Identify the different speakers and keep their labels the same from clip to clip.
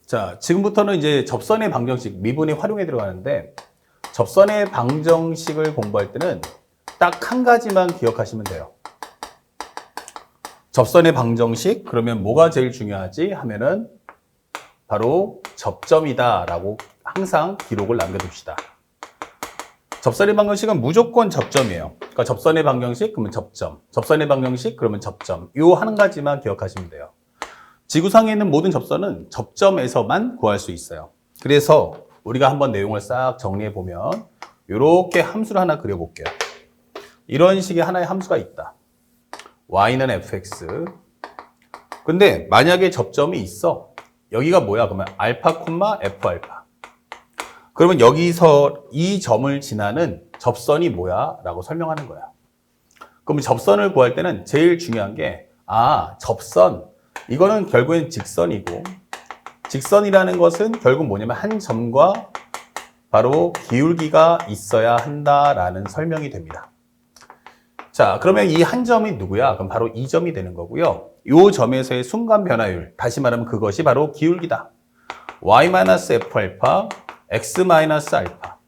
Speaker 1: 자, 지금부터는 이제 접선의 방정식, 미분이 활용에 들어가는데, 접선의 방정식을 공부할 때는 딱 한 가지만 기억하시면 돼요. 접선의 방정식, 그러면 뭐가 제일 중요하지? 하면은 바로 접점이다 라고 항상 기록을 남겨둡시다. 접선의 방정식은 무조건 접점이에요. 그러니까 접선의 방정식, 그러면 접점. 접선의 방정식, 그러면 접점. 요 한 가지만 기억하시면 돼요. 지구상에 있는 모든 접선은 접점에서만 구할 수 있어요. 그래서 우리가 한번 내용을 싹 정리해 보면 이렇게 함수를 하나 그려볼게요. 이런 식의 하나의 함수가 있다. y는 fx. 근데 만약에 접점이 있어. 여기가 뭐야? 그러면 알파, f알파. 그러면 여기서 이 점을 지나는 접선이 뭐야? 라고 설명하는 거야. 그럼 접선을 구할 때는 제일 중요한 게, 접선. 이거는 결국엔 직선이고, 직선이라는 것은 결국 뭐냐면 한 점과 바로 기울기가 있어야 한다라는 설명이 됩니다. 자, 그러면 이 한 점이 누구야? 그럼 바로 이 점이 되는 거고요. 이 점에서의 순간 변화율, 다시 말하면 그것이 바로 기울기다. y-f알파, x-알파.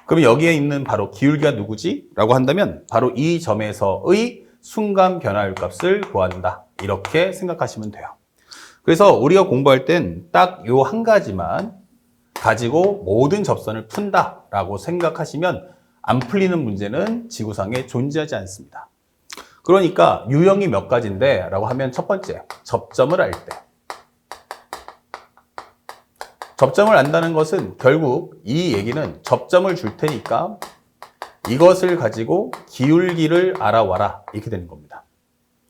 Speaker 1: 그럼 여기에 있는 바로 기울기가 누구지? 라고 한다면 바로 이 점에서의 순간 변화율 값을 구한다. 이렇게 생각하시면 돼요. 그래서 우리가 공부할 땐 딱 요 한 가지만 가지고 모든 접선을 푼다라고 생각하시면 안 풀리는 문제는 지구상에 존재하지 않습니다. 그러니까 유형이 몇 가지인데 라고 하면 첫 번째, 접점을 알 때. 접점을 안다는 것은 결국 이 얘기는 접점을 줄 테니까 이것을 가지고 기울기를 알아와라 이렇게 되는 겁니다.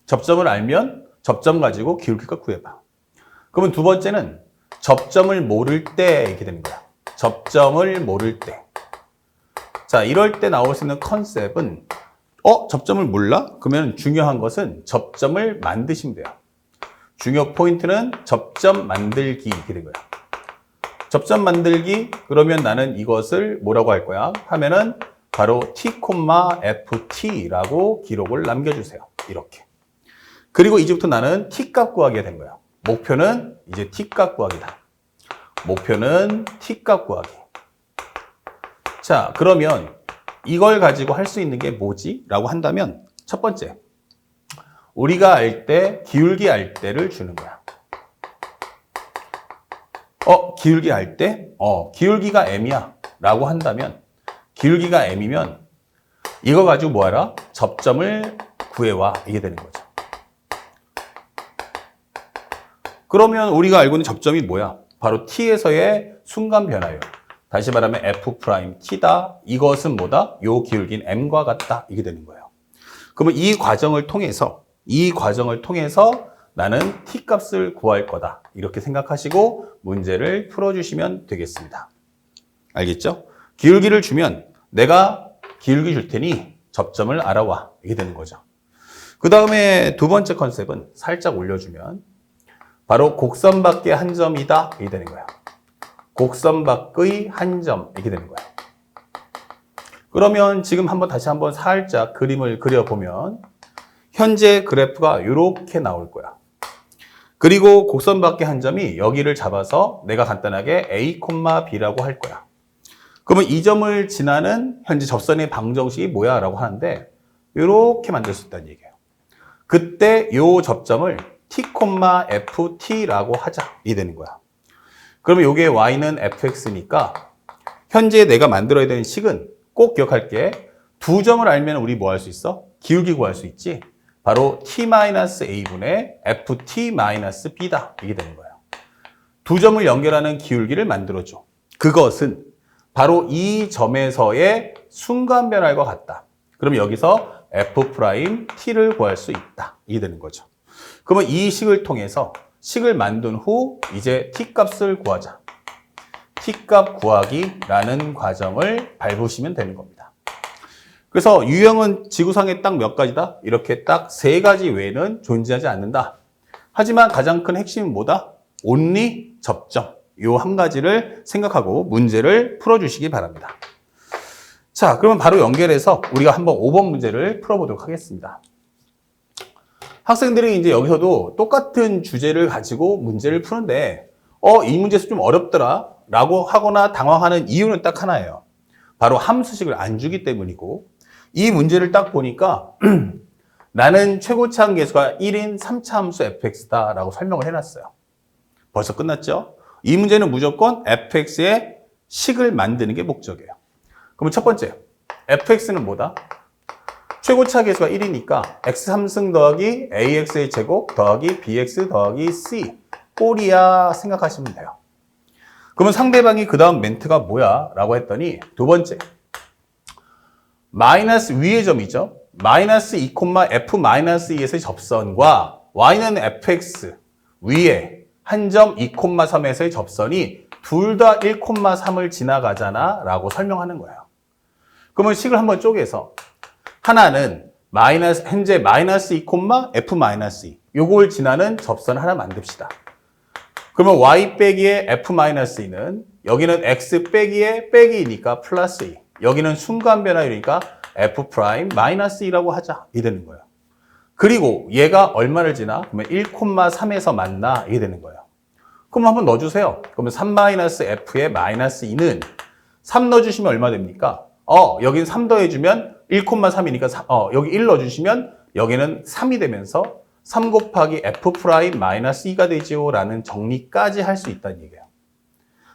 Speaker 1: 접점을 알면 접점 가지고 기울기가 구해봐. 그러면 두 번째는 접점을 모를 때 이렇게 되는 거야. 접점을 모를 때. 자, 이럴 때 나올 수 있는 컨셉은 접점을 몰라? 그러면 중요한 것은 접점을 만드시면 돼요. 중요 포인트는 접점 만들기 이렇게 된 거야. 접점 만들기, 그러면 나는 이것을 뭐라고 할 거야? 하면은 바로 t,ft라고 기록을 남겨주세요. 이렇게. 그리고 이제부터 나는 t값 구하게 된 거야. 목표는 이제 t값 구하기다. 목표는 t값 구하기. 자, 그러면 이걸 가지고 할 수 있는 게 뭐지? 라고 한다면 첫 번째, 우리가 알 때, 기울기 알 때를 주는 거야. 기울기 알 때? 기울기가 m이야. 라고 한다면, 기울기가 m이면, 이거 가지고 뭐 하라? 접점을 구해와. 이게 되는 거죠. 그러면 우리가 알고 있는 접점이 뭐야? 바로 t에서의 순간 변화율. 다시 말하면 f't다. 이것은 뭐다? 요 기울기는 m과 같다. 이게 되는 거예요. 그러면 이 과정을 통해서 나는 t값을 구할 거다. 이렇게 생각하시고 문제를 풀어주시면 되겠습니다. 알겠죠? 기울기를 주면 내가 기울기 줄 테니 접점을 알아와. 이게 되는 거죠. 그 다음에 두 번째 컨셉은 살짝 올려주면 바로 곡선 밖의 한 점이다. 이게 되는 거야. 곡선 밖의 한 점. 이렇게 되는 거야. 그러면 지금 다시 한번 살짝 그림을 그려보면 현재 그래프가 이렇게 나올 거야. 그리고 곡선 밖의 한 점이 여기를 잡아서 내가 간단하게 A, B라고 할 거야. 그러면 이 점을 지나는 현재 접선의 방정식이 뭐야? 라고 하는데 이렇게 만들 수 있다는 얘기예요. 그때 이 접점을 t, ft라고 하자. 이 되는 거야. 그러면 이게 y는 fx니까 현재 내가 만들어야 되는 식은 꼭 기억할게. 두 점을 알면 우리 뭐 할 수 있어? 기울기 구할 수 있지. 바로 t-a분의 ft-b다. 이게 되는 거예요. 두 점을 연결하는 기울기를 만들어줘. 그것은 바로 이 점에서의 순간 변화율과 같다. 그럼 여기서 f't를 구할 수 있다. 이게 되는 거죠. 그러면 이 식을 통해서 식을 만든 후 이제 t값을 구하자. t값 구하기라는 과정을 밟으시면 되는 겁니다. 그래서 유형은 지구상에 딱 몇 가지다? 이렇게 딱 세 가지 외에는 존재하지 않는다. 하지만 가장 큰 핵심은 뭐다? only 접점. 요 한 가지를 생각하고 문제를 풀어주시기 바랍니다. 자, 그러면 바로 연결해서 우리가 한번 5번 문제를 풀어보도록 하겠습니다. 학생들이 이제 여기서도 똑같은 주제를 가지고 문제를 푸는데 이 문제에서 좀 어렵더라 라고 하거나 당황하는 이유는 딱 하나예요. 바로 함수식을 안 주기 때문이고, 이 문제를 딱 보니까 나는 최고차항 계수가 1인 3차 함수 fx다 라고 설명을 해놨어요. 벌써 끝났죠? 이 문제는 무조건 fx의 식을 만드는 게 목적이에요. 그러면 첫 번째, fx는 뭐다? 최고차 계수가 1이니까 x3승 더하기 ax의 제곱 더하기 bx 더하기 c 꼴이야 생각하시면 돼요. 그러면 상대방이 그 다음 멘트가 뭐야? 라고 했더니 두 번째, 마이너스 위의 점이죠. 마이너스 2, f-2에서의 접선과 y는 fx 위에 한 점 2,3에서의 접선이 둘 다 1,3을 지나가잖아 라고 설명하는 거예요. 그러면 식을 한번 쪼개서 하나는 현재 마이너스 2, f-2 요걸 지나는 접선 하나 만듭시다. 그러면 y 빼기의 f-2는 여기는 x 빼기의 빼기이니까 플러스 2 여기는 순간 변화율이니까 f'-2라고 하자 이 되는 거예요. 그리고 얘가 얼마를 지나? 그러면 1,3에서 만나 이게 되는 거예요. 그럼 한번 넣어주세요. 그러면 3-f의 마이너스 2는 3 넣어주시면 얼마 됩니까? 여기는 3 더해주면 1,3이니까 여기 1 넣어주시면 여기는 3이 되면서 3 곱하기 f'-2가 되지요 라는 정리까지 할 수 있다는 얘기예요.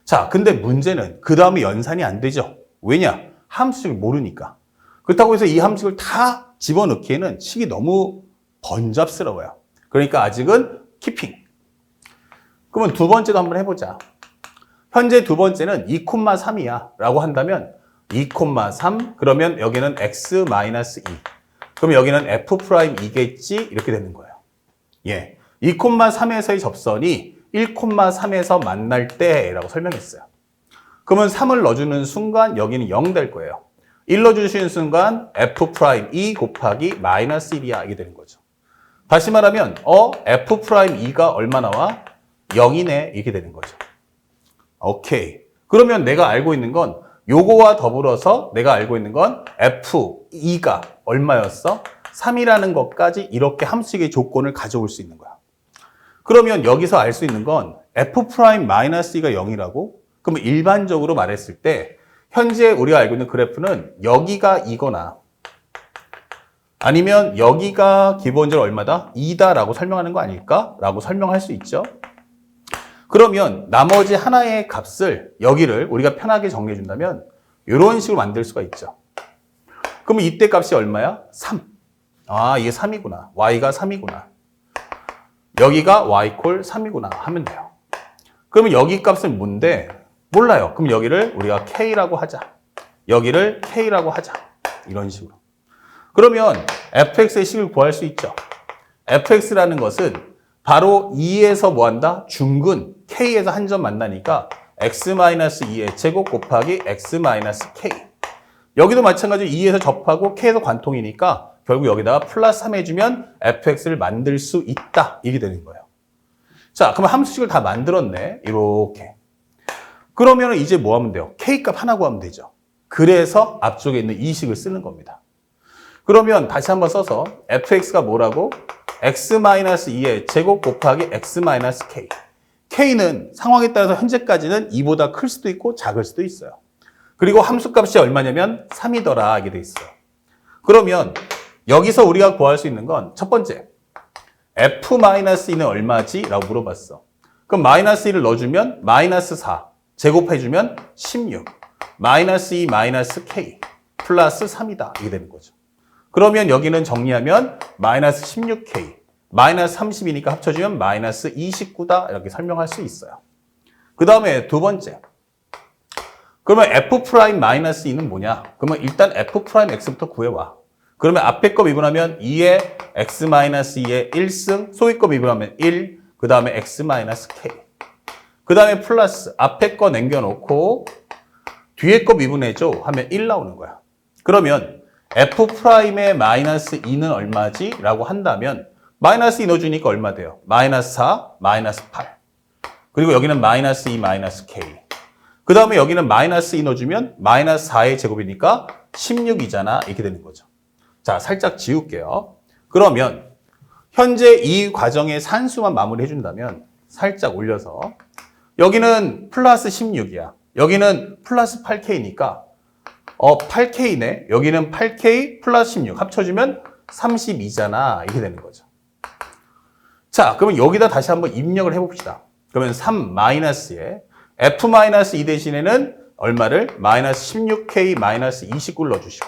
Speaker 1: 자, 근데 문제는 그 다음에 연산이 안 되죠. 왜냐? 함수식을 모르니까. 그렇다고 해서 이 함수식을 다 집어넣기에는 식이 너무 번잡스러워요. 그러니까 아직은 키핑. 그러면 두 번째도 한번 해보자. 현재 두 번째는 2,3이야 라고 한다면 2,3 그러면 여기는 x-2 그럼 여기는 f'2겠지 이렇게 되는 거예요. 예, 2,3에서의 접선이 1,3에서 만날 때라고 설명했어요. 그러면 3을 넣어주는 순간 여기는 0 될 거예요. 1 넣어주시는 순간 f'2 곱하기 마이너스 1이야 이게 되는 거죠. 다시 말하면 f'2가 얼마 나와? 0이네 이렇게 되는 거죠. 오케이. 그러면 내가 알고 있는 건 요거와 더불어서 내가 알고 있는 건 f2가 얼마였어? 3이라는 것까지 이렇게 함수식의 조건을 가져올 수 있는 거야. 그러면 여기서 알 수 있는 건 f'-2가 0이라고? 그러면 일반적으로 말했을 때 현재 우리가 알고 있는 그래프는 여기가 이거나 아니면 여기가 기본적으로 얼마다? 2다라고 설명하는 거 아닐까? 라고 설명할 수 있죠. 그러면 나머지 하나의 값을 여기를 우리가 편하게 정리해 준다면 이런 식으로 만들 수가 있죠. 그러면 이때 값이 얼마야? 3. 이게 3이구나. y가 3이구나. 여기가 y 콜 3이구나 하면 돼요. 그러면 여기 값은 뭔데? 몰라요. 그럼 여기를 우리가 k라고 하자. 여기를 k라고 하자. 이런 식으로. 그러면 fx의 식을 구할 수 있죠. fx라는 것은 바로 2에서 뭐 한다? 중근 k에서 한 점 만나니까 x-2의 제곱 곱하기 x-k. 여기도 마찬가지로 2에서 접하고 k에서 관통이니까 결국 여기다가 플러스 3 해주면 fx를 만들 수 있다. 이게 되는 거예요. 자, 그럼 함수식을 다 만들었네. 이렇게. 그러면 이제 뭐 하면 돼요? k값 하나 구하면 되죠. 그래서 앞쪽에 있는 이 식을 쓰는 겁니다. 그러면 다시 한번 써서 fx가 뭐라고? x-2의 제곱 곱하기 x-k. k는 상황에 따라서 현재까지는 2보다 클 수도 있고 작을 수도 있어요. 그리고 함수값이 얼마냐면 3이더라 하게 돼 있어요. 그러면 여기서 우리가 구할 수 있는 건 첫 번째, f-2는 얼마지? 라고 물어봤어. 그럼 마이너스 1을 넣어주면 마이너스 4, 제곱해주면 16, 마이너스 2 마이너스 k 플러스 3이다. 이게 되는 거죠. 그러면 여기는 정리하면 마이너스 16k, 마이너스 30이니까 합쳐주면 마이너스 29다. 이렇게 설명할 수 있어요. 그 다음에 두 번째. 그러면 f'-2는 뭐냐? 그러면 일단 f'x부터 구해와. 그러면 앞에 거 미분하면 2의 x-2의 1승, 소위 거 미분하면 1, 그 다음에 x-k. 그 다음에 플러스 앞에 거 남겨놓고 뒤에 거 미분해줘 하면 1 나오는 거야. 그러면 f'의 마이너스 2는 얼마지? 라고 한다면 마이너스 2 넣어주니까 얼마 돼요? 마이너스 4, 마이너스 8. 그리고 여기는 마이너스 2, 마이너스 k. 그 다음에 여기는 마이너스 2 넣어주면 마이너스 4의 제곱이니까 16이잖아. 이렇게 되는 거죠. 자, 살짝 지울게요. 그러면 현재 이 과정의 산수만 마무리해 준다면 살짝 올려서 여기는 플러스 16이야. 여기는 플러스 8K니까 8K네. 여기는 8K 플러스 16 합쳐주면 32잖아. 이렇게 되는 거죠. 자, 그러면 여기다 다시 한번 입력을 해봅시다. 그러면 3 마이너스에 F-2 대신에는 얼마를? 마이너스 16K 마이너스 29를 넣어주시고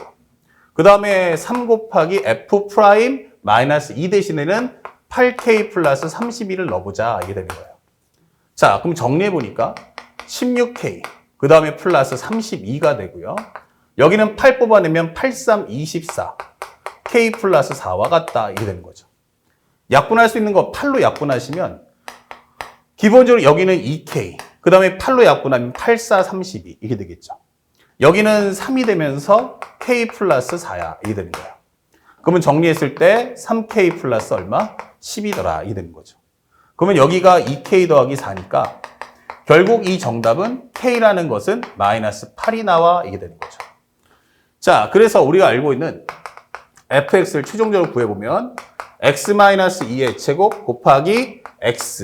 Speaker 1: 그 다음에 3 곱하기 F 프라임 마이너스 2 대신에는 8K 플러스 32를 넣어보자. 이게 되는 거예요. 자, 그럼 정리해보니까 16K 그 다음에 플러스 32가 되고요. 여기는 8 뽑아내면 8, 3, 24 K 플러스 4와 같다. 이게 되는 거죠. 약분할 수 있는 거 8로 약분하시면 기본적으로 여기는 2K 그 다음에 8로 약분하면 8, 4, 32 이게 되겠죠. 여기는 3이 되면서 K 플러스 4야. 이게 되는 거예요. 그러면 정리했을 때 3K 플러스 얼마? 10이더라. 이게 되는 거죠. 그러면 여기가 2K 더하기 4니까 결국 이 정답은 K라는 것은 마이너스 8이 나와. 이게 되는 거죠. 자, 그래서 우리가 알고 있는 fx를 최종적으로 구해보면 x-2의 제곱 곱하기 x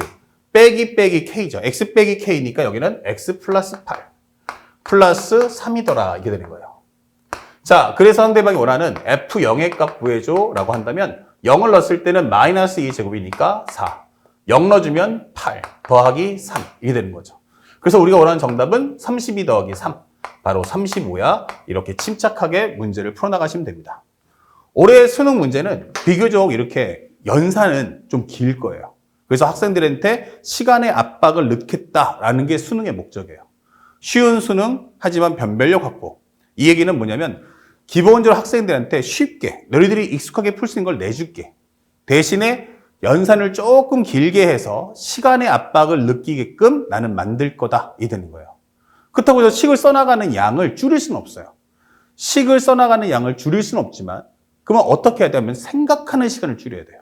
Speaker 1: 빼기 k죠. x 빼기 k니까 여기는 x 플러스 8 플러스 3이더라. 이게 되는 거예요. 자, 그래서 상대방이 원하는 f0의 값 구해줘 라고 한다면 0을 넣었을 때는 마이너스 2의 제곱이니까 4 0 넣어주면 8 더하기 3 이게 되는 거죠. 그래서 우리가 원하는 정답은 32 더하기 3 바로 35야. 이렇게 침착하게 문제를 풀어나가시면 됩니다. 올해 수능 문제는 비교적 이렇게 연산은 좀 길 거예요. 그래서 학생들한테 시간의 압박을 넣겠다라는 게 수능의 목적이에요. 쉬운 수능 하지만 변별력 확보. 이 얘기는 뭐냐면 기본적으로 학생들한테 쉽게 너희들이 익숙하게 풀 수 있는 걸 내줄게. 대신에 연산을 조금 길게 해서 시간의 압박을 느끼게끔 나는 만들 거다. 이 되는 거예요. 그렇다고 해서 식을 써나가는 양을 줄일 수는 없어요. 식을 써나가는 양을 줄일 수는 없지만 그러면 어떻게 해야 되냐면 생각하는 시간을 줄여야 돼요.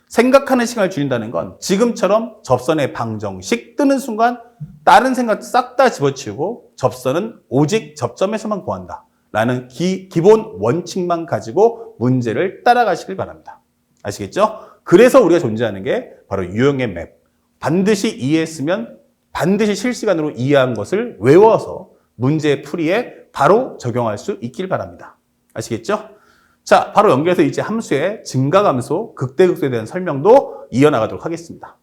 Speaker 1: 생각하는 시간을 줄인다는 건 지금처럼 접선의 방정식 뜨는 순간 다른 생각 싹 다 집어치우고 접선은 오직 접점에서만 구한다. 라는 기본 원칙만 가지고 문제를 따라가시길 바랍니다. 아시겠죠? 그래서 우리가 존재하는 게 바로 유형의 맵. 반드시 이해했으면 반드시 실시간으로 이해한 것을 외워서 문제 풀이에 바로 적용할 수 있길 바랍니다. 아시겠죠? 자, 바로 연결해서 이제 함수의 증가감소, 극대극소에 대한 설명도 이어나가도록 하겠습니다.